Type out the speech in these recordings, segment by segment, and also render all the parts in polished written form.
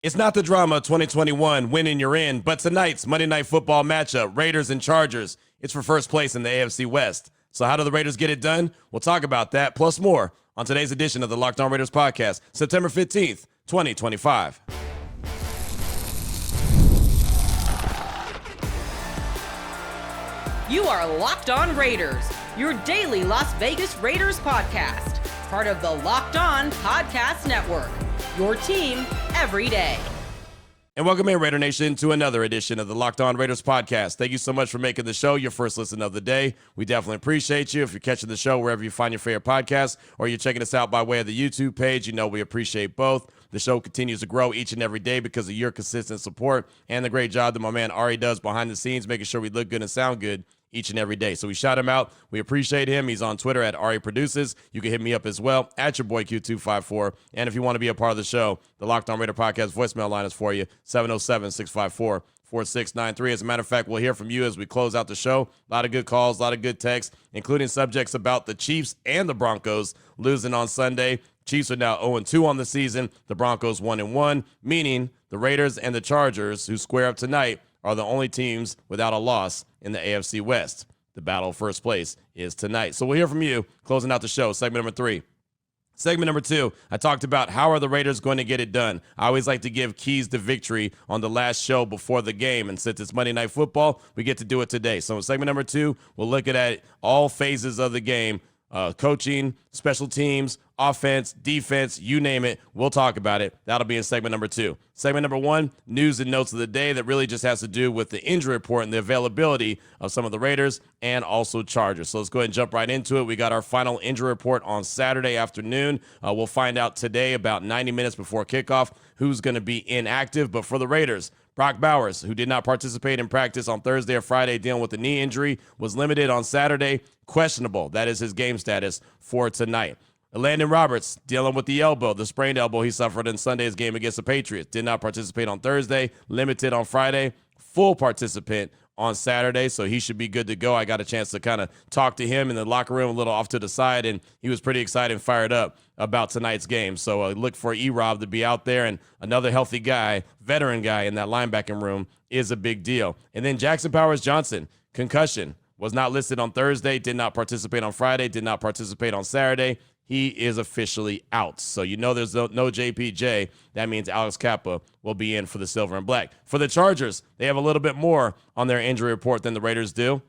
It's not the drama of 2021 winning you're in, but tonight's Monday Night Football matchup, Raiders and Chargers, it's for first place in the AFC West. So how do the Raiders get it done? We'll talk about that, plus more, on today's edition of the Locked On Raiders podcast, September 15th, 2025. You are Locked On Raiders, your daily Las Vegas Raiders podcast, part of the Locked On Podcast Network, your team every day. And welcome in, Raider Nation, to another edition of the Locked On Raiders podcast. Thank you so much for making the show your first listen of the day. We definitely appreciate you. If you're catching the show wherever you find your favorite podcast, or you're checking us out by way of the YouTube page, you know we appreciate both. The show continues to grow each and every day because of your consistent support and the great job that my man Ari does behind the scenes, making sure we look good and sound good each and every day. So we shout him out. We appreciate him. He's on Twitter at Ari Produces. You can hit me up as well at your boy Q254. And if you want to be a part of the show, the Locked On Raider podcast voicemail line is for you, 707-654-4693. As a matter of fact, we'll hear from you as we close out the show. A lot of good calls, a lot of good texts, including subjects about the Chiefs and the Broncos losing on Sunday. Chiefs are now 0-2 on the season. The Broncos 1-1, meaning the Raiders and the Chargers, who square up tonight, are the only teams without a loss in the AFC West. The battle of first place is tonight. So we'll hear from you closing out the show, segment number 3. Segment number 2, I talked about how are the Raiders going to get it done. I always like to give keys to victory on the last show before the game, and since it's Monday Night Football, we get to do it today. So in segment number 2, we'll look at all phases of the game, coaching, special teams, offense, defense, you name it. We'll talk about it. That'll be in segment number 2. Segment number 1, news and notes of the day that really just has to do with the injury report and the availability of some of the Raiders and also Chargers. So let's go ahead and jump right into it. We got our final injury report on Saturday afternoon. We'll find out today about 90 minutes before kickoff who's going to be inactive. But for the Raiders, Brock Bowers, who did not participate in practice on Thursday or Friday dealing with a knee injury, was limited on Saturday, questionable. That is his game status for tonight. Landon Roberts, dealing with the elbow, the sprained elbow he suffered in Sunday's game against the Patriots. Did not participate on Thursday, limited on Friday, full participant on Saturday, so he should be good to go. I got a chance to kind of talk to him in the locker room a little off to the side, and he was pretty excited and fired up about tonight's game. So look for E-Rob to be out there, and another healthy guy, veteran guy in that linebacking room is a big deal. And then Jackson Powers-Johnson, concussion, was not listed on Thursday, did not participate on Friday, did not participate on Saturday. He is officially out. So you know there's no JPJ. That means Alex Kappa will be in for the Silver and Black. For the Chargers, they have a little bit more on their injury report than the Raiders do.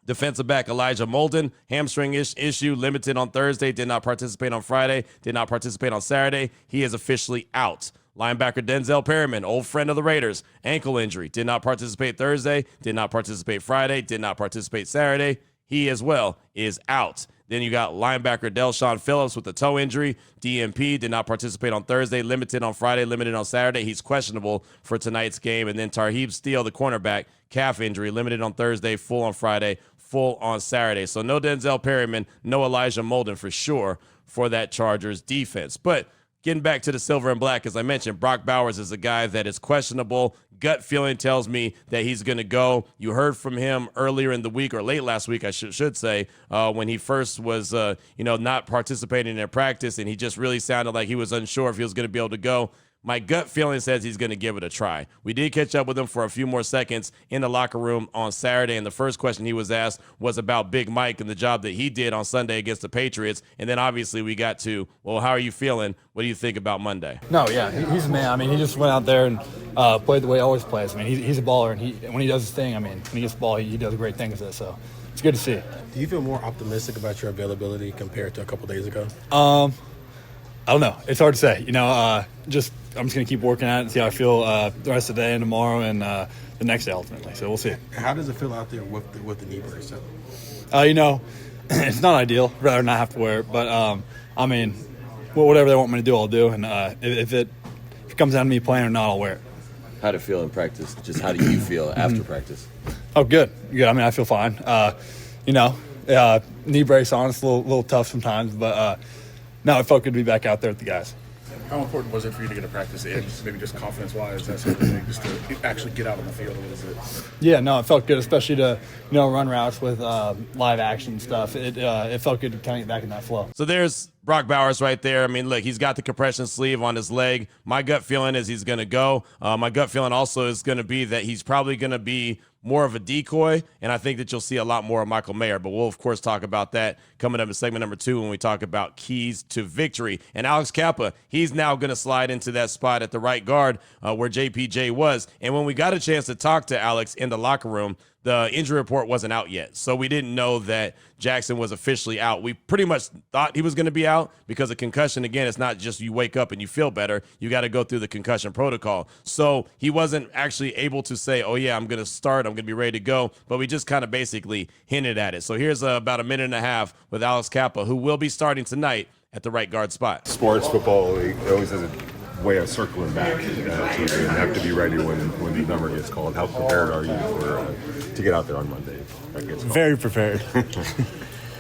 Defensive back Elijah Molden, hamstring issue, limited on Thursday, did not participate on Friday, did not participate on Saturday. He is officially out. Linebacker Denzel Perryman, old friend of the Raiders, ankle injury, did not participate Thursday, did not participate Friday, did not participate Saturday. He as well is out. Then you got linebacker Delshawn Phillips with a toe injury. DNP did not participate on Thursday, limited on Friday, limited on Saturday. He's questionable for tonight's game. And then Tarheeb Steele, the cornerback, calf injury, limited on Thursday, full on Friday, full on Saturday. So no Denzel Perryman, no Elijah Molden for sure for that Chargers defense. But getting back to the Silver and Black, as I mentioned, Brock Bowers is a guy that is questionable. Gut feeling tells me that he's going to go. You heard from him earlier in the week, or late last week, I should say, when he first was, not participating in practice, and he just really sounded like he was unsure if he was going to be able to go. My gut feeling says he's going to give it a try. We did catch up with him for a few more seconds in the locker room on Saturday, and the first question he was asked was about Big Mike and the job that he did on Sunday against the Patriots. And then obviously we got to, well, how are you feeling? What do you think about Monday? No, yeah, he's a man. I mean, he just went out there and played the way he always plays. I mean, he's a baller, and when he does his thing, I mean, when he gets the ball, he does great things with it. So it's good to see. Do you feel more optimistic about your availability compared to a couple days ago? I don't know. It's hard to say. I'm just going to keep working at it and see how I feel the rest of the day and tomorrow and the next day ultimately. So we'll see. How does it feel out there with the knee brace? It's not ideal. Rather not have to wear it, but whatever they want me to do, I'll do. And if it comes down to me playing or not, I'll wear it. How'd it feel in practice? Just how do you feel after practice? Oh, good. I mean, I feel fine. Knee brace on, it's a little tough sometimes, but no, it felt good to be back out there with the guys. How important was it for you to get a practice in, maybe just confidence-wise, that sort of thing, just to actually get out on the field a little bit? Yeah, no, it felt good, especially to run routes with live action stuff. It felt good to kind of get back in that flow. So there's Brock Bowers right there. I mean, look, he's got the compression sleeve on his leg. My gut feeling is he's going to go. My gut feeling also is going to be that he's probably going to be more of a decoy, and I think that you'll see a lot more of Michael Mayer. But we'll, of course, talk about that coming up in segment number 2 when we talk about keys to victory. And Alex Kappa, he's now going to slide into that spot at the right guard where JPJ was. And when we got a chance to talk to Alex in the locker room, the injury report wasn't out yet. So we didn't know that Jackson was officially out. We pretty much thought he was going to be out because of concussion. Again, it's not just you wake up and you feel better. You got to go through the concussion protocol. So he wasn't actually able to say, oh, yeah, I'm going to start. I'm going to be ready to go. But we just kind of basically hinted at it. So here's about a minute and a half with Alex Kappa, who will be starting tonight at the right guard spot. Sports, football, it always has a way of circling back to you and have to be ready when the number gets called. How prepared are you to get out there on Monday? That gets called? Very prepared.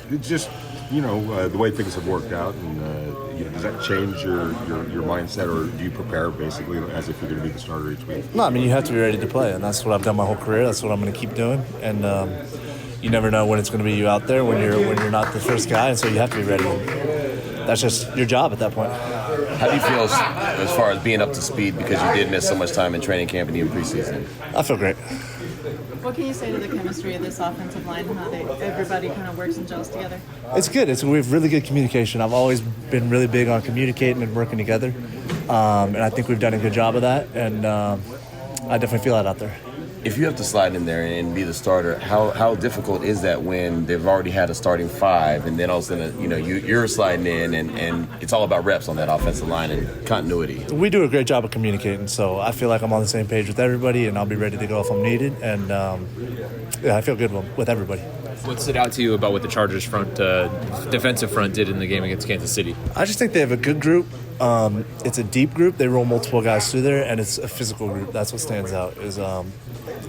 It's just, the way things have worked out, and does that change your mindset, or do you prepare basically as if you're going to be the starter each week? No, I mean, you have to be ready to play, and that's what I've done my whole career. That's what I'm going to keep doing, and you never know when it's going to be you out there when you're not the first guy, and so you have to be ready. That's just your job at that point. How do you feel as far as being up to speed, because you did miss so much time in training camp and even preseason? I feel great. What can you say to the chemistry of this offensive line and how everybody kind of works and gels together? It's good. We have really good communication. I've always been really big on communicating and working together, and I think we've done a good job of that, and I definitely feel that out there. If you have to slide in there and be the starter, how difficult is that when they've already had a starting 5 and then all of a sudden, you're sliding in and it's all about reps on that offensive line and continuity? We do a great job of communicating, so I feel like I'm on the same page with everybody, and I'll be ready to go if I'm needed, and I feel good with everybody. What stood out to you about what the Chargers defensive front did in the game against Kansas City? I just think they have a good group. It's a deep group. They roll multiple guys through there, and it's a physical group. That's what stands out. Is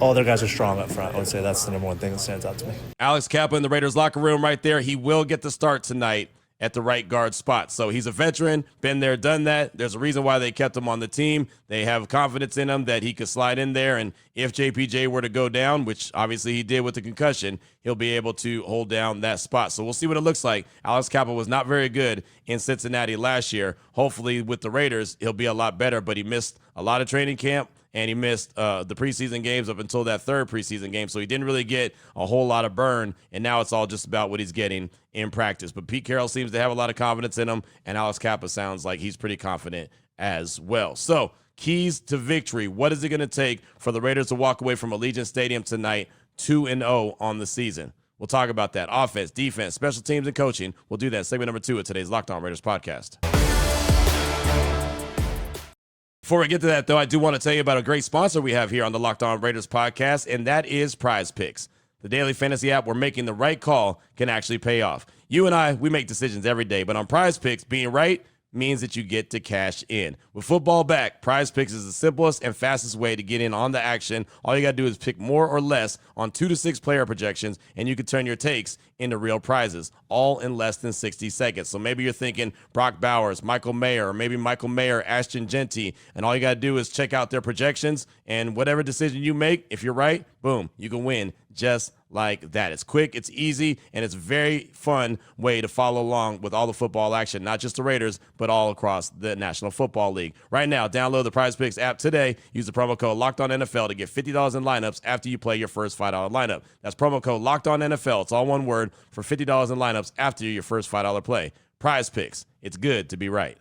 all their guys are strong up front. I would say that's the number one thing that stands out to me. Alex Kappa in the Raiders locker room right there. He will get the start tonight at the right guard spot. So he's a veteran, been there, done that. There's a reason why they kept him on the team. They have confidence in him that he could slide in there. And if JPJ were to go down, which obviously he did with the concussion, he'll be able to hold down that spot. So we'll see what it looks like. Alex Kappa was not very good in Cincinnati last year. Hopefully with the Raiders, he'll be a lot better, but he missed a lot of training camp. And he missed the preseason games up until that third preseason game. So he didn't really get a whole lot of burn. And now it's all just about what he's getting in practice. But Pete Carroll seems to have a lot of confidence in him. And Alex Kappa sounds like he's pretty confident as well. So keys to victory. What is it going to take for the Raiders to walk away from Allegiant Stadium tonight 2-0 on the season? We'll talk about that. Offense, defense, special teams, and coaching. We'll do that in segment number 2 of today's Locked On Raiders podcast. Before we get to that, though, I do want to tell you about a great sponsor we have here on the Locked On Raiders podcast, and that is PrizePicks. The daily fantasy app where making the right call can actually pay off. You and I, we make decisions every day, but on PrizePicks, being right means that you get to cash in. With football back, PrizePicks is the simplest and fastest way to get in on the action. All you got to do is pick more or less on 2 to 6 player projections, and you can turn your takes into real prizes, all in less than 60 seconds. So maybe you're thinking Brock Bowers, Michael Mayer, or maybe Michael Mayer, Ashton Genty, and all you got to do is check out their projections, and whatever decision you make, if you're right, boom, you can win just like that. It's quick, it's easy, and it's a very fun way to follow along with all the football action, not just the Raiders, but all across the National Football League. Right now, download the PrizePicks app today. Use the promo code LOCKEDONNFL to get $50 in lineups after you play your first $5 lineup. That's promo code LOCKEDONNFL. It's all one word for $50 in lineups after your first $5 play. PrizePicks. It's good to be right.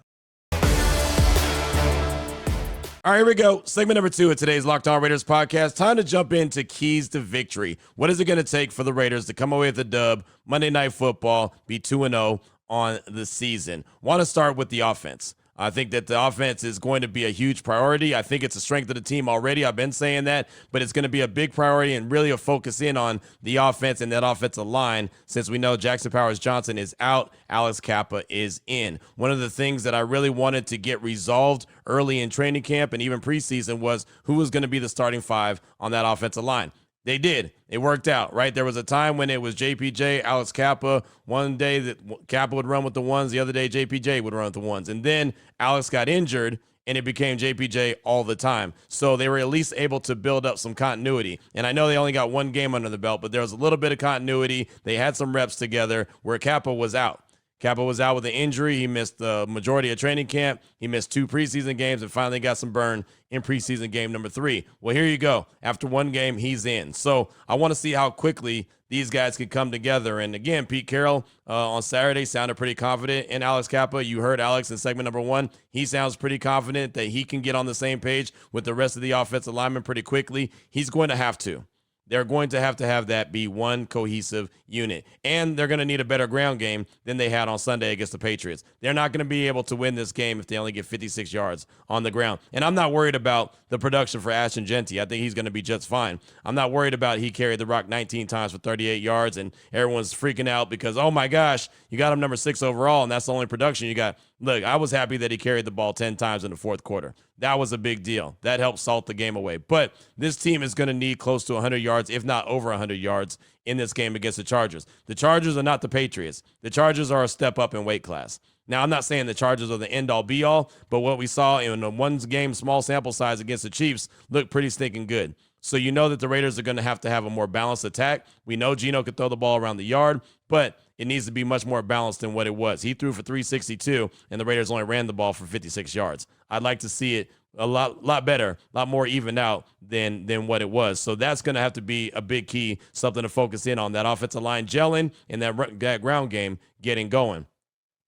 All right, here we go. Segment number 2 of today's Locked On Raiders podcast. Time to jump into keys to victory. What is it going to take for the Raiders to come away with a dub, Monday Night Football, be 2-0 on the season? Want to start with the offense. I think that the offense is going to be a huge priority. I think it's a strength of the team already. I've been saying that, but it's going to be a big priority and really a focus in on the offense and that offensive line since we know Jackson Powers-Johnson is out, Alex Kappa is in. One of the things that I really wanted to get resolved early in training camp and even preseason was who was going to be the starting 5 on that offensive line. They did. It worked out, right? There was a time when it was JPJ, Alex Kappa. One day that Kappa would run with the ones. The other day, JPJ would run with the ones. And then Alex got injured, and it became JPJ all the time. So they were at least able to build up some continuity. And I know they only got one game under the belt, but there was a little bit of continuity. They had some reps together where Kappa was out. Kappa was out with an injury. He missed the majority of training camp. He missed 2 preseason games and finally got some burn in preseason game number 3. Well, here you go. After 1 game, he's in. So I want to see how quickly these guys can come together. And again, Pete Carroll on Saturday sounded pretty confident in Alex Kappa. You heard Alex in segment number 1. He sounds pretty confident that he can get on the same page with the rest of the offensive linemen pretty quickly. He's going to have to. They're going to have that be one cohesive unit. And they're going to need a better ground game than they had on Sunday against the Patriots. They're not going to be able to win this game if they only get 56 yards on the ground. And I'm not worried about the production for Ashton Genty. I think he's going to be just fine. I'm not worried about he carried the rock 19 times for 38 yards and everyone's freaking out because, oh my gosh, you got him number 6 overall and that's the only production you got. Look, I was happy that he carried the ball 10 times in the fourth quarter. That was a big deal. That helped salt the game away. But this team is going to need close to 100 yards, if not over 100 yards, in this game against the Chargers. The Chargers are not the Patriots. The Chargers are a step up in weight class. Now, I'm not saying the Chargers are the end-all, be-all, but what we saw in a one-game small sample size against the Chiefs looked pretty stinking good. So you know that the Raiders are going to have a more balanced attack. We know Geno could throw the ball around the yard, but it needs to be much more balanced than what it was. He threw for 362, and the Raiders only ran the ball for 56 yards. I'd like to see it a lot better, a lot more even out than what it was. So that's going to have to be a big key, something to focus in on, that offensive line gelling and that ground game getting going.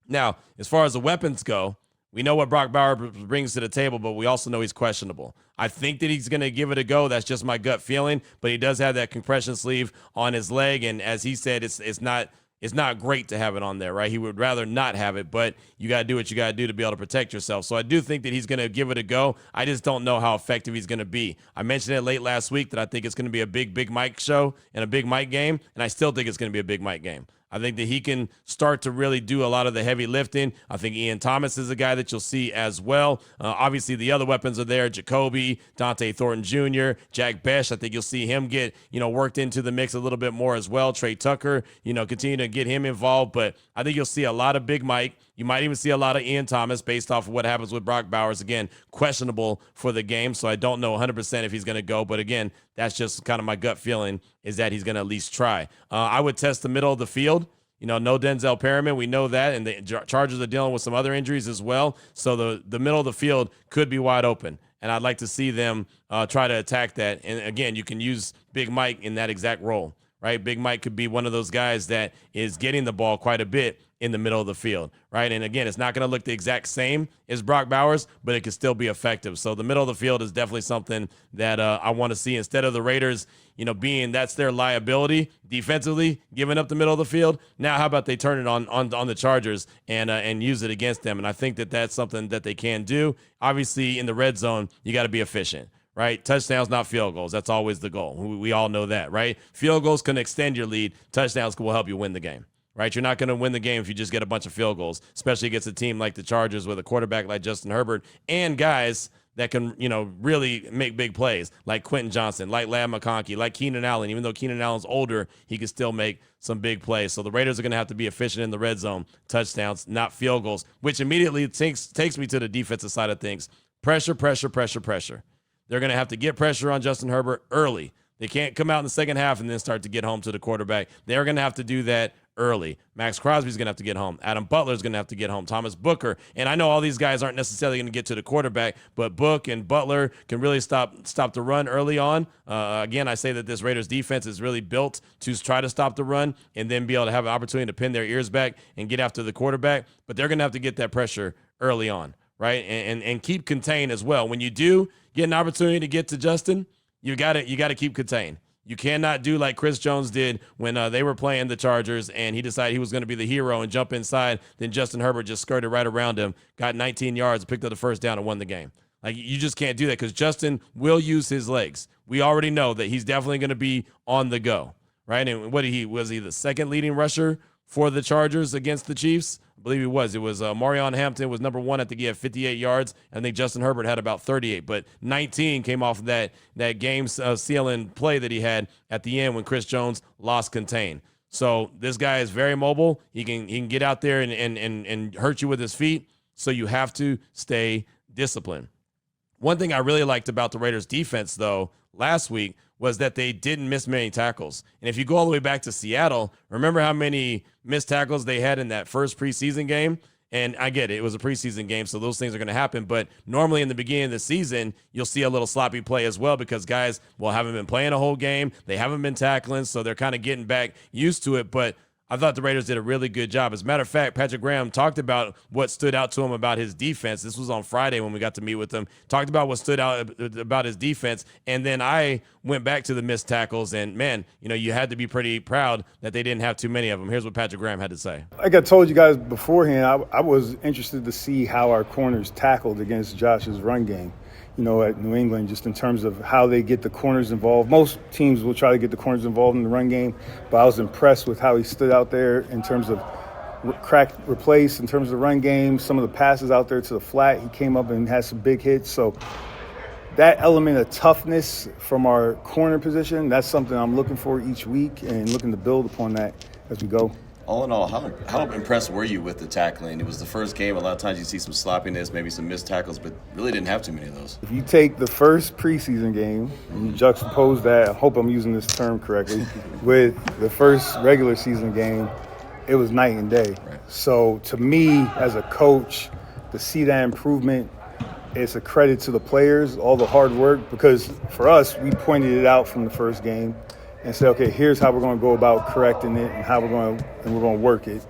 Now, as far as the weapons go, we know what Brock Bowers brings to the table, but we also know he's questionable. I think that he's going to give it a go. That's just my gut feeling, but he does have that compression sleeve on his leg, and as he said, it's not great to have it on there, right? He would rather not have it, but you got to do what you got to do to be able to protect yourself. So I do think that he's going to give it a go. I just don't know how effective he's going to be. I mentioned it late last week that I think it's going to be a Big Mike show and a Big Mike game, and I still think it's going to be a Big Mike game. I think that he can start to really do a lot of the heavy lifting. I think Ian Thomas is a guy that you'll see as well. Obviously, the other weapons are there. Jacoby, Dante Thornton Jr., Jack Besh. I think you'll see him get, worked into the mix a little bit more as well. Trey Tucker, continue to get him involved. But I think you'll see a lot of Big Mike. You might even see a lot of Ian Thomas based off of what happens with Brock Bowers. Again, questionable for the game, so I don't know 100% if he's going to go. But again, that's just kind of my gut feeling is that he's going to at least try. I would test the middle of the field. No Denzel Perriman. We know that, and the Chargers are dealing with some other injuries as well. So the middle of the field could be wide open, and I'd like to see them try to attack that. And again, you can use Big Mike in that exact role, right? Big Mike could be one of those guys that is getting the ball quite a bit in the middle of the field, right? And again, it's not going to look the exact same as Brock Bowers, but it can still be effective. So the middle of the field is definitely something that I want to see instead of the Raiders, being that's their liability defensively, giving up the middle of the field. Now, how about they turn it on the Chargers and use it against them? And I think that that's something that they can do. Obviously, in the red zone, you got to be efficient. Right? Touchdowns, not field goals. That's always the goal. We all know that, right? Field goals can extend your lead. Touchdowns will help you win the game, right? You're not going to win the game if you just get a bunch of field goals, especially against a team like the Chargers with a quarterback like Justin Herbert and guys that can, really make big plays like Quentin Johnson, like Ladd McConkey, like Keenan Allen. Even though Keenan Allen's older, he can still make some big plays. So the Raiders are going to have to be efficient in the red zone. Touchdowns, not field goals, which immediately takes me to the defensive side of things. Pressure. They're going to have to get pressure on Justin Herbert early. They can't come out in the second half and then start to get home to the quarterback. They're going to have to do that early. Max Crosby's going to have to get home. Adam Butler's going to have to get home. Thomas Booker. And I know all these guys aren't necessarily going to get to the quarterback, but Book and Butler can really stop the run early on. Again, I say that this Raiders defense is really built to try to stop the run and then be able to have an opportunity to pin their ears back and get after the quarterback. But they're going to have to get that pressure early on, right? And keep contained as well. When you do get an opportunity to get to Justin, you got to keep contained. You cannot do like Chris Jones did when they were playing the Chargers and he decided he was going to be the hero and jump inside. Then Justin Herbert just skirted right around him, got 19 yards, picked up the first down and won the game. Like, you just can't do that because Justin will use his legs. We already know that he's definitely going to be on the go, right? And was he the second leading rusher for the Chargers against the Chiefs? I believe he was. It was Marion Hampton was number one. I think he had 58 yards. I think Justin Herbert had about 38, but 19 came off of that game sealing play that he had at the end when Chris Jones lost contain. So this guy is very mobile. He can get out there and hurt you with his feet. So you have to stay disciplined. One thing I really liked about the Raiders defense, though, last week was that they didn't miss many tackles. And if you go all the way back to Seattle, remember how many missed tackles they had in that first preseason game? And I get it. It was a preseason game, so those things are going to happen. But normally in the beginning of the season, you'll see a little sloppy play as well because guys, haven't been playing a whole game. They haven't been tackling, so they're kind of getting back used to it. But I thought the Raiders did a really good job. As a matter of fact, Patrick Graham talked about what stood out to him about his defense. This was on Friday when we got to meet with him. Talked about what stood out about his defense. And then I went back to the missed tackles. And, man, you had to be pretty proud that they didn't have too many of them. Here's what Patrick Graham had to say. Like I told you guys beforehand, I was interested to see how our corners tackled against Josh's run game. At New England, just in terms of how they get the corners involved. Most teams will try to get the corners involved in the run game, but I was impressed with how he stood out there in terms of replace, in terms of the run game, some of the passes out there to the flat. He came up and had some big hits. So that element of toughness from our corner position, that's something I'm looking for each week and looking to build upon that as we go. All in all, how impressed were you with the tackling? It was the first game. A lot of times you see some sloppiness, maybe some missed tackles, but really didn't have too many of those. If you take the first preseason game and you juxtapose that, I hope I'm using this term correctly, with the first regular season game, it was night and day. Right. So to me, as a coach, to see that improvement, it's a credit to the players, all the hard work, because for us, we pointed it out from the first game and said, okay, here's how we're going to go about correcting it and how we're going to work it.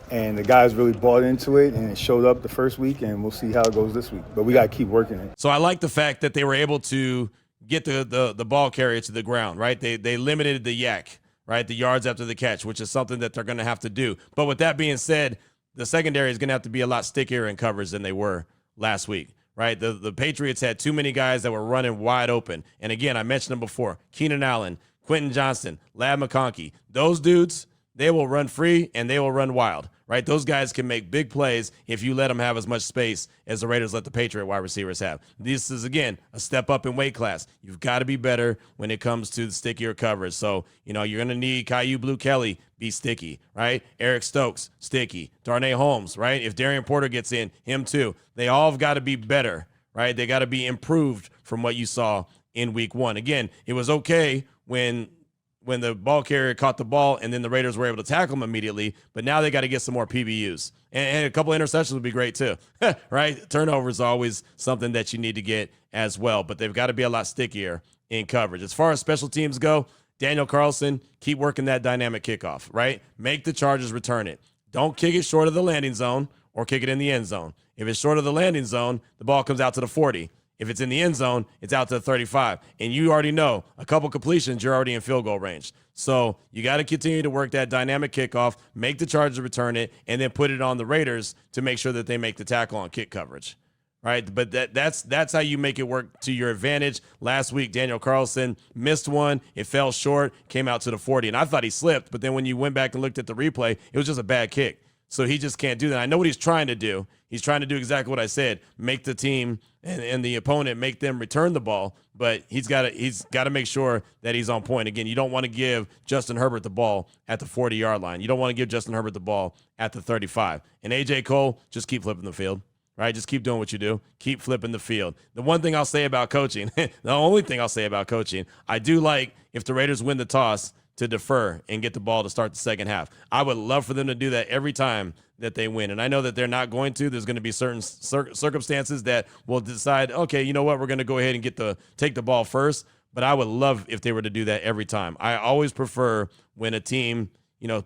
And the guys really bought into it, and it showed up the first week, and we'll see how it goes this week. But we got to keep working it. So I like the fact that they were able to get the ball carrier to the ground, right? They limited the yak, right, the yards after the catch, which is something that they're going to have to do. But with that being said, the secondary is going to have to be a lot stickier in coverage than they were last week. Right, the Patriots had too many guys that were running wide open. And again, I mentioned them before. Keenan Allen, Quentin Johnston, Ladd McConkey. Those dudes, they will run free and they will run wild. Right, those guys can make big plays if you let them have as much space as the Raiders let the Patriot wide receivers have. This is, again, a step up in weight class. You've got to be better when it comes to the stickier coverage. So, you're going to need Caillou Blue-Kelly be sticky, right? Eric Stokes, sticky. Darnay Holmes, right? If Darian Porter gets in, him too. They all have got to be better, right? They got to be improved from what you saw in week one. Again, it was okay when the ball carrier caught the ball and then the Raiders were able to tackle him immediately, but now they got to get some more PBUs. And a couple of interceptions would be great too, right? Turnovers are always something that you need to get as well, but they've got to be a lot stickier in coverage. As far as special teams go, Daniel Carlson, keep working that dynamic kickoff, right? Make the Chargers return it. Don't kick it short of the landing zone or kick it in the end zone. If it's short of the landing zone, the ball comes out to the 40. If it's in the end zone, it's out to the 35. And you already know, a couple completions, you're already in field goal range. So you got to continue to work that dynamic kickoff, make the Chargers return it, and then put it on the Raiders to make sure that they make the tackle on kick coverage. Right, but that's how you make it work to your advantage. Last week, Daniel Carlson missed one. It fell short, came out to the 40. And I thought he slipped, but then when you went back and looked at the replay, it was just a bad kick. So he just can't do that. I know what he's trying to do. He's trying to do exactly what I said, make the team and the opponent, make them return the ball, but he's got to make sure that he's on point. Again, you don't want to give Justin Herbert the ball at the 40-yard line. You don't want to give Justin Herbert the ball at the 35. And A.J. Cole, just keep flipping the field. Right, just keep doing what you do. Keep flipping the field. The one thing I'll say about coaching, the only thing I'll say about coaching, I do like if the Raiders win the toss to defer and get the ball to start the second half. I would love for them to do that every time that they win. And I know that they're not going to. There's going to be certain circumstances that will decide, okay, you know what, we're going to go ahead and take the ball first. But I would love if they were to do that every time. I always prefer when a team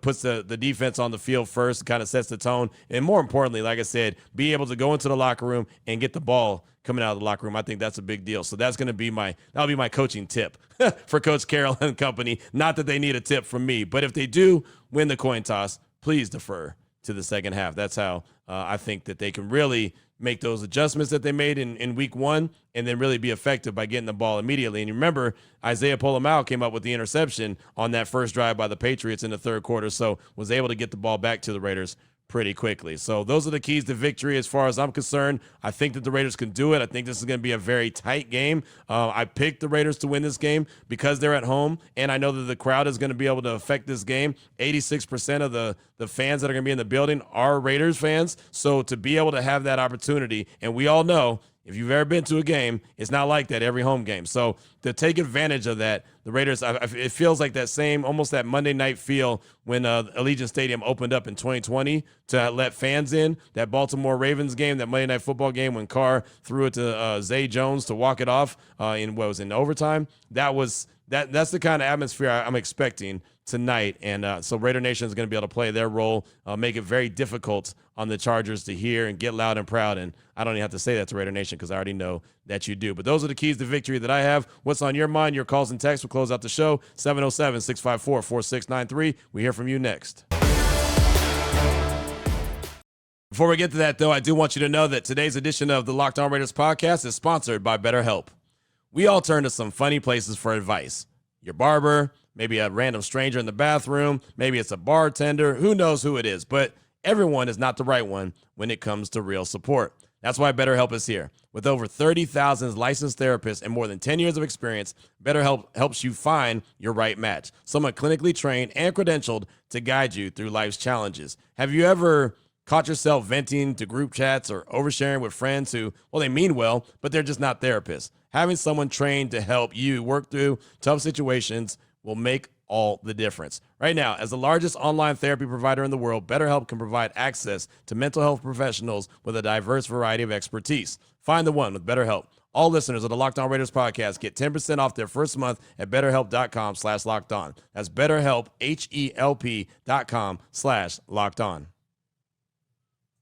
puts the defense on the field first, kind of sets the tone. And more importantly, like I said, be able to go into the locker room and get the ball coming out of the locker room. I think that's a big deal. So that's going to be that'll be my coaching tip for Coach Carroll and company. Not that they need a tip from me, but if they do win the coin toss, please defer to the second half. That's how I think that they can really make those adjustments that they made in week one and then really be effective by getting the ball immediately. And you remember, Isaiah Pola-Mao came up with the interception on that first drive by the Patriots in the third quarter, so was able to get the ball back to the Raiders pretty quickly. So those are the keys to victory as far as I'm concerned. I think that the Raiders can do it. I think this is going to be a very tight game. I picked the Raiders to win this game because they're at home, and I know that the crowd is going to be able to affect this game. 86% of the fans that are going to be in the building are Raiders fans. So to be able to have that opportunity, and we all know If you've ever been to a game, it's not like that every home game. So to take advantage of that, the Raiders, it feels like that same, almost that Monday night feel when Allegiant Stadium opened up in 2020 to let fans in. That Baltimore Ravens game, that Monday Night Football game when Carr threw it to Zay Jones to walk it off in overtime. That's the kind of atmosphere I'm expecting tonight. And so Raider Nation is going to be able to play their role, make it very difficult on the Chargers to hear and get loud and proud. And I don't even have to say that to Raider Nation because I already know that you do. But those are the keys to victory that I have. What's on your mind? Your calls and texts will close out the show. 707-654-4693. We hear from you next. Before we get to that, though, I do want you to know that today's edition of the Locked On Raiders podcast is sponsored by BetterHelp. We all turn to some funny places for advice. Your barber, maybe a random stranger in the bathroom, maybe it's a bartender, who knows who it is, but everyone is not the right one when it comes to real support. That's why BetterHelp is here. With over 30,000 licensed therapists and more than 10 years of experience, BetterHelp helps you find your right match, someone clinically trained and credentialed to guide you through life's challenges. Have you ever caught yourself venting to group chats or oversharing with friends who, well, they mean well, but they're just not therapists? Having someone trained to help you work through tough situations will make all the difference. Right now, as the largest online therapy provider in the world, BetterHelp can provide access to mental health professionals with a diverse variety of expertise. Find the one with BetterHelp. All listeners of the Locked On Raiders podcast get 10% off their first month at BetterHelp.com/LockedOn. That's BetterHelp, HELP.com/LockedOn.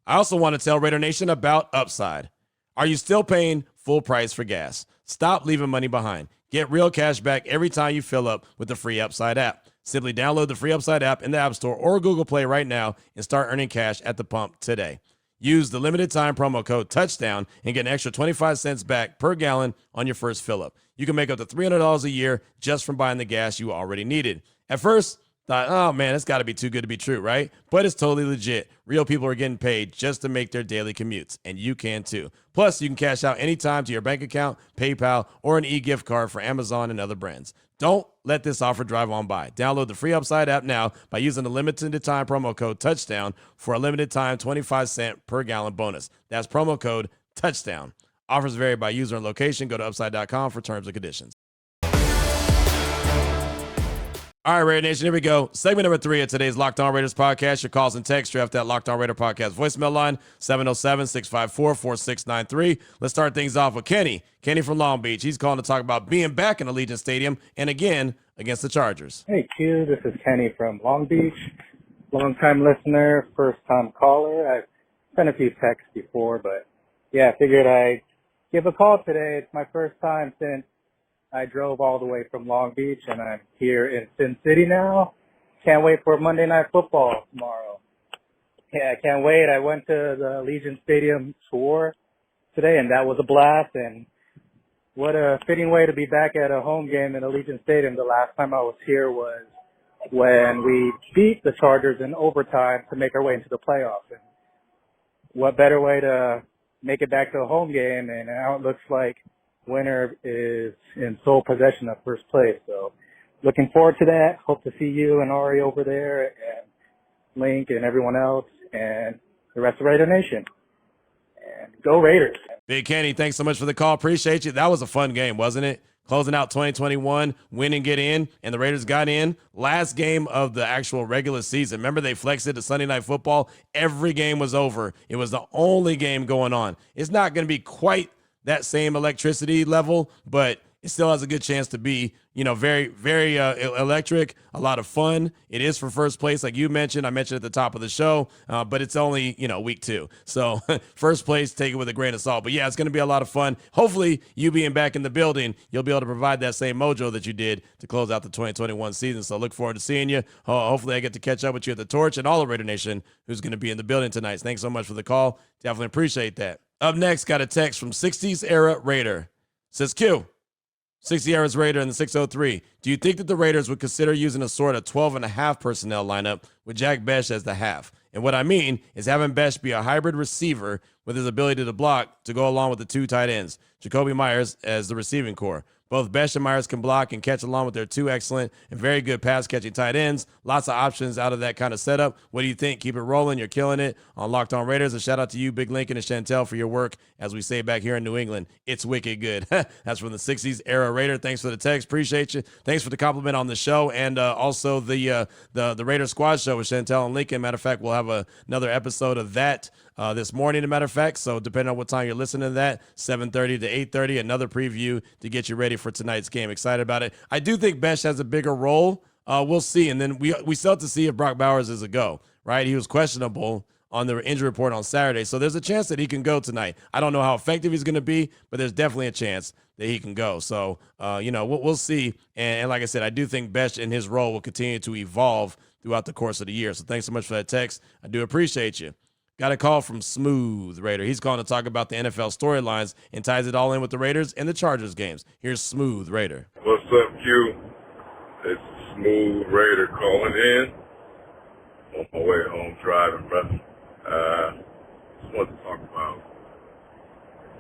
I also want to tell Raider Nation about Upside. Are you still paying full price for gas? Stop leaving money behind. Get real cash back every time you fill up with the free Upside app. Simply download the free Upside app in the App Store or Google Play right now and start earning cash at the pump today. Use the limited time promo code TOUCHDOWN and get an extra 25 cents back per gallon on your first fill up. You can make up to $300 a year just from buying the gas you already needed. At first, thought, oh man, it's got to be too good to be true, right? But it's totally legit. Real people are getting paid just to make their daily commutes, and you can too. Plus, you can cash out anytime to your bank account, PayPal, or an e-gift card for Amazon and other brands. Don't let this offer drive on by. Download the free Upside app now by using the limited time promo code TOUCHDOWN for a limited time 25 cent per gallon bonus. That's promo code TOUCHDOWN. Offers vary by user and location. Go to upside.com for terms and conditions. All right, Raider Nation, here we go. Segment number 3 of today's Locked On Raiders podcast. Your calls and texts draft that Locked On Raider podcast voicemail line, 707-654-4693. Let's start things off with Kenny. Kenny from Long Beach. He's calling to talk about being back in Allegiant Stadium and again against the Chargers. Hey, Q. This is Kenny from Long Beach. Long-time listener, first-time caller. I've sent a few texts before, but yeah, I figured I'd give a call today. It's my first time since I drove all the way from Long Beach, and I'm here in Sin City now. Can't wait for Monday Night Football tomorrow. Yeah, I can't wait. I went to the Allegiant Stadium tour today, and that was a blast. And what a fitting way to be back at a home game in Allegiant Stadium. The last time I was here was when we beat the Chargers in overtime to make our way into the playoffs. And what better way to make it back to a home game? And now it looks like winner is in sole possession of first place. So looking forward to that. Hope to see you and Ari over there and Link and everyone else and the rest of Raider Nation. And go Raiders. Big Kenny, thanks so much for the call. Appreciate you. That was a fun game, wasn't it? Closing out 2021, win and get in, and the Raiders got in. Last game of the actual regular season. Remember they flexed it to Sunday Night Football? Every game was over. It was the only game going on. It's not going to be quite that same electricity level, but it still has a good chance to be, very, very electric, a lot of fun. It is for first place, like you mentioned. I mentioned at the top of the show, but it's only, week 2. So first place, take it with a grain of salt. But yeah, it's going to be a lot of fun. Hopefully, you being back in the building, you'll be able to provide that same mojo that you did to close out the 2021 season. So look forward to seeing you. Hopefully, I get to catch up with you at the Torch and all the Raider Nation who's going to be in the building tonight. Thanks so much for the call. Definitely appreciate that. Up next, got a text from 60s era Raider. Says Q, 60 era's Raider in the 603. Do you think that the Raiders would consider using a sort of 12.5 personnel lineup with Jack Besh as the half? And what I mean is having Besh be a hybrid receiver with his ability to block to go along with the 2 tight ends, Jacoby Myers as the receiving core. Both Besh and Myers can block and catch along with their 2 excellent and very good pass-catching tight ends. Lots of options out of that kind of setup. What do you think? Keep it rolling. You're killing it on Locked On Raiders. A shout-out to you, Big Lincoln and Chantel, for your work, as we say back here in New England. It's wicked good. That's from the 60s era Raider. Thanks for the text. Appreciate you. Thanks for the compliment on the show, and also the Raider Squad show with Chantel and Lincoln. Matter of fact, we'll have another episode of that this morning, as a matter of fact. So depending on what time you're listening to that, 7:30 to 8:30, another preview to get you ready for tonight's game. Excited about it. I do think Besh has a bigger role. We'll see. And then we still have to see if Brock Bowers is a go, right? He was questionable on the injury report on Saturday. So there's a chance that he can go tonight. I don't know how effective he's going to be, but there's definitely a chance that he can go. So, we'll see. And like I said, I do think Besh in his role will continue to evolve throughout the course of the year. So thanks so much for that text. I do appreciate you. Got a call from Smooth Raider. He's calling to talk about the NFL storylines and ties it all in with the Raiders and the Chargers games. Here's Smooth Raider. What's up, Q? It's Smooth Raider calling in. On my way home driving, brother. Just want to talk about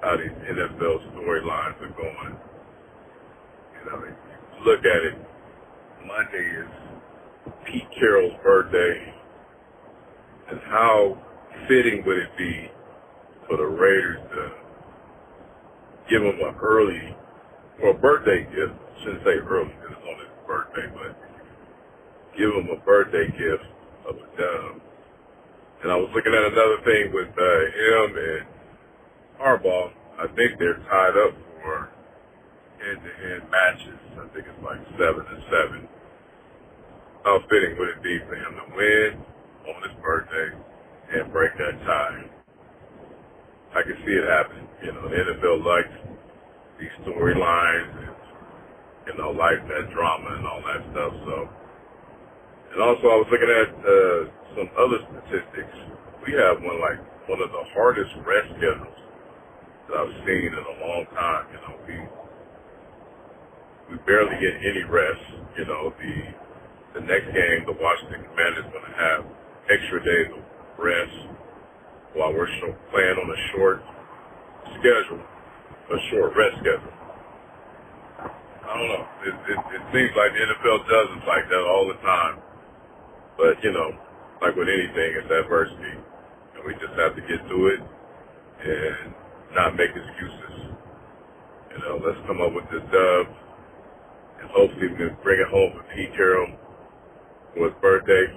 how these NFL storylines are going. You look at it, Monday is Pete Carroll's birthday, and how fitting would it be for the Raiders to give him an early, or a birthday gift? I shouldn't say early because it's on his birthday, but give him a birthday gift of a dub. And I was looking at another thing with him and Harbaugh. I think they're tied up for end-to-end matches. I think it's like 7-7. How fitting would it be for him to win on his birthday and break that tie? I can see it happening. The NFL likes these storylines and, likes that drama and all that stuff. So, and also I was looking at some other statistics. We have one of the hardest rest schedules that I've seen in a long time. We barely get any rest. The next game, the Washington Commanders, going to have extra days of rest while we're playing on a short schedule, a short rest schedule. I don't know. It seems like the NFL does it like that all the time. But, like with anything, it's adversity. And we just have to get through it and not make excuses. Let's come up with this dub. And hopefully we can bring it home for Pete Carroll for his birthday.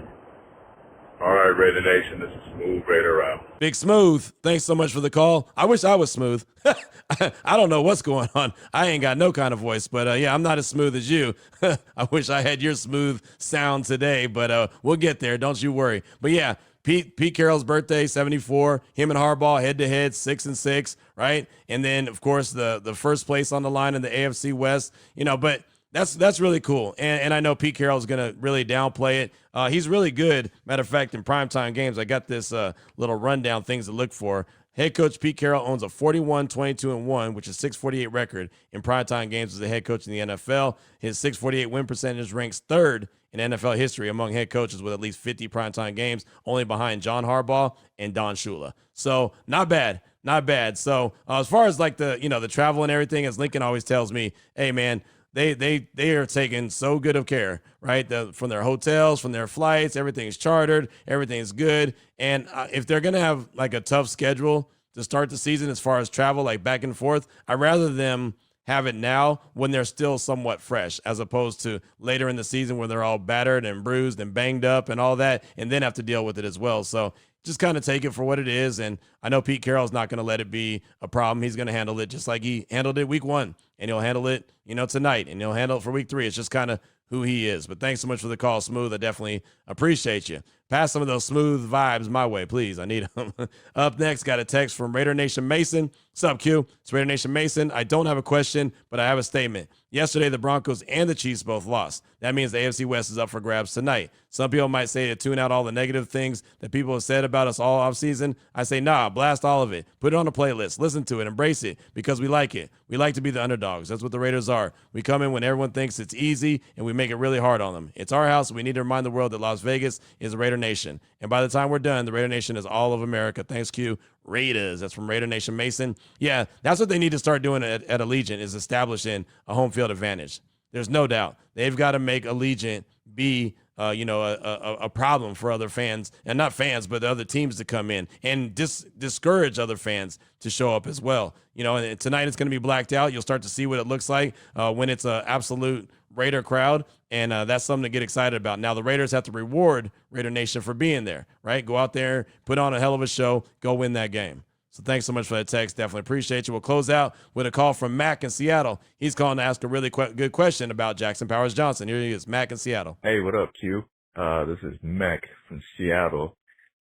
All right, Raider Nation, this is Smooth Raider out. Big Smooth, thanks so much for the call. I wish I was smooth. I don't know what's going on. I ain't got no kind of voice, but I'm not as smooth as you. I wish I had your smooth sound today, but we'll get there. Don't you worry. But yeah, Pete Carroll's birthday, 74. Him and Harbaugh head-to-head, 6-6, right? And then, of course, the first place on the line in the AFC West. But that's really cool. And I know Pete Carroll's going to really downplay it. He's really good. Matter of fact, in primetime games, I got this little rundown, things to look for. Head coach Pete Carroll owns a 41-22-1, which is 648 record in primetime games as a head coach in the NFL. His 648 win percentage ranks third in NFL history among head coaches with at least 50 primetime games, only behind John Harbaugh and Don Shula. So not bad. Not bad. So as far as like the travel and everything, as Lincoln always tells me, hey, man, They are taking so good of care, right? From their hotels, from their flights, everything's chartered, everything's good. And if they're going to have like a tough schedule to start the season as far as travel, like back and forth, I'd rather them have it now when they're still somewhat fresh, as opposed to later in the season where they're all battered and bruised and banged up and all that, and then have to deal with it as well. So just kind of take it for what it is. And I know Pete Carroll's not going to let it be a problem. He's going to handle it just like he handled it week 1, and he'll handle it, tonight, and he'll handle it for week 3. It's just kind of who he is. But thanks so much for the call, Smooth. I definitely appreciate you. Pass some of those smooth vibes my way, please. I need them. Up next, got a text from Raider Nation Mason. What's up, Q? It's Raider Nation Mason. I don't have a question, but I have a statement. Yesterday, the Broncos and the Chiefs both lost. That means the AFC West is up for grabs tonight. Some people might say to tune out all the negative things that people have said about us all offseason. I say, nah, blast all of it. Put it on a playlist. Listen to it. Embrace it because we like it. We like to be the underdogs. That's what the Raiders are. We come in when everyone thinks it's easy, and we make it really hard on them. It's our house. We need to remind the world that Las Vegas is a Raider Nation. And by the time we're done, the Raider Nation is all of America. Thanks, Q. Raiders. That's from Raider Nation Mason. Yeah, that's what they need to start doing at Allegiant, is establishing a home field advantage. There's no doubt. They've got to make Allegiant be a problem for other fans, and not fans, but the other teams to come in and discourage other fans to show up as well. And tonight it's going to be blacked out. You'll start to see what it looks like when it's an absolute Raider crowd, and that's something to get excited about. Now the Raiders have to reward Raider Nation for being there, right? Go out there, put on a hell of a show, go win that game. So thanks so much for that text. Definitely appreciate you. We'll close out with a call from Mac in Seattle. He's calling to ask a really good question about Jackson Powers Johnson. Here he is, Mac in Seattle. Hey, what up, Q? This is Mac from Seattle.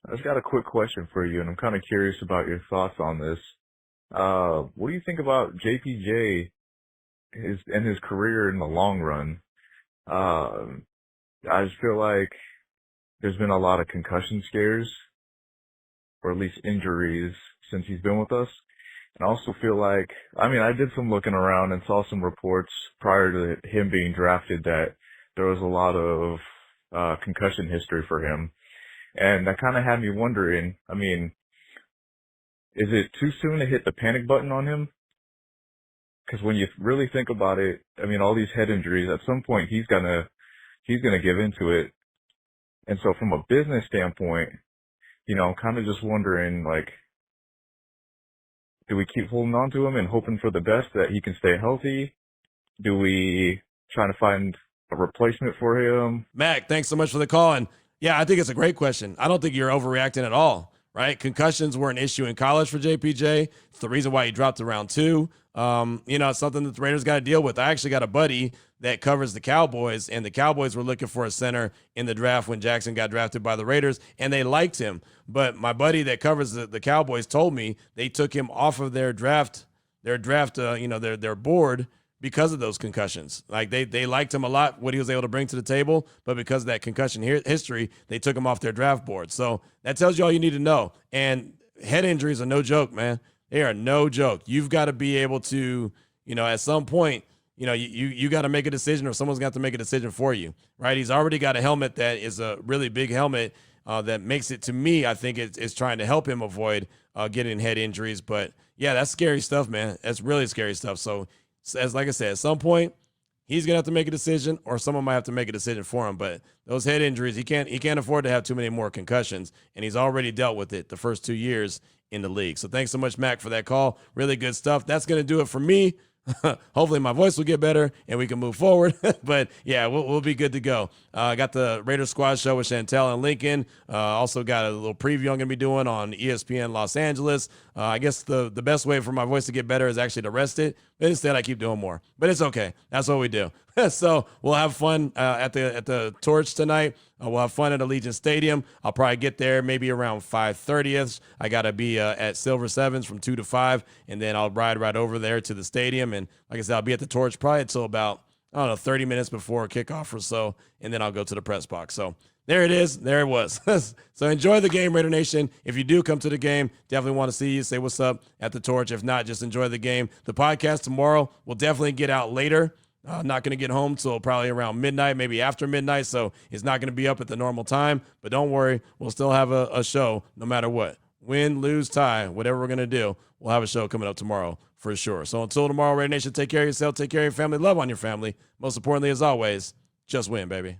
I just got a quick question for you, and I'm kind of curious about your thoughts on this. What do you think about JPJ and his career in the long run? I just feel like there's been a lot of concussion scares, or at least injuries, since he's been with us. And I also feel like, I did some looking around and saw some reports prior to him being drafted that there was a lot of concussion history for him. And that kind of had me wondering, is it too soon to hit the panic button on him? Because when you really think about it, all these head injuries, at some point he's gonna give into it. And so from a business standpoint, I'm kind of just wondering, do we keep holding on to him and hoping for the best that he can stay healthy? Do we try to find a replacement for him? Mac, thanks so much for the call. And yeah, I think it's a great question. I don't think you're overreacting at all, right? Concussions were an issue in college for JPJ. It's the reason why he dropped to round 2. It's something that the Raiders got to deal with. I actually got a buddy that covers the Cowboys, and the Cowboys were looking for a center in the draft when Jackson got drafted by the Raiders, and they liked him. But my buddy that covers the Cowboys told me they took him off of their board because of those concussions. Like they liked him a lot, what he was able to bring to the table, but because of that concussion history, they took him off their draft board. So that tells you all you need to know. And head injuries are no joke, man. They are no joke. You've got to be able to, at some point, you got to make a decision, or someone's got to make a decision for you, right? He's already got a helmet that is a really big helmet that makes it, to me, I think it's trying to help him avoid getting head injuries. But yeah, that's scary stuff, man. That's really scary stuff. So like I said, at some point, he's going to have to make a decision, or someone might have to make a decision for him. But those head injuries, he can't afford to have too many more concussions, and he's already dealt with it the first 2 years in the league. So thanks so much, Mac, for that call. Really good stuff. That's going to do it for me. Hopefully my voice will get better and we can move forward. But yeah, we'll be good to go. I got the Raiders Squad show with Chantel and Lincoln. Also got a little preview I'm going to be doing on ESPN Los Angeles. I guess the best way for my voice to get better is actually to rest it. But instead I keep doing more. But it's okay. That's what we do. So we'll have fun at the Torch tonight. We'll have fun at Allegiant Stadium. I'll probably get there maybe around 5:30. I got to be at Silver Sevens from 2 to 5, and then I'll ride right over there to the stadium. And like I said, I'll be at the Torch probably until about, 30 minutes before kickoff or so, and then I'll go to the press box. So there it is. There it was. So enjoy the game, Raider Nation. If you do come to the game, definitely want to see you. Say what's up at the Torch. If not, just enjoy the game. The podcast tomorrow will definitely get out later. Not going to get home till probably around midnight, maybe after midnight, so it's not going to be up at the normal time. But don't worry, we'll still have a show no matter what. Win, lose, tie, whatever we're going to do, we'll have a show coming up tomorrow for sure. So until tomorrow, Raider Nation, take care of yourself, take care of your family, love on your family. Most importantly, as always, just win, baby.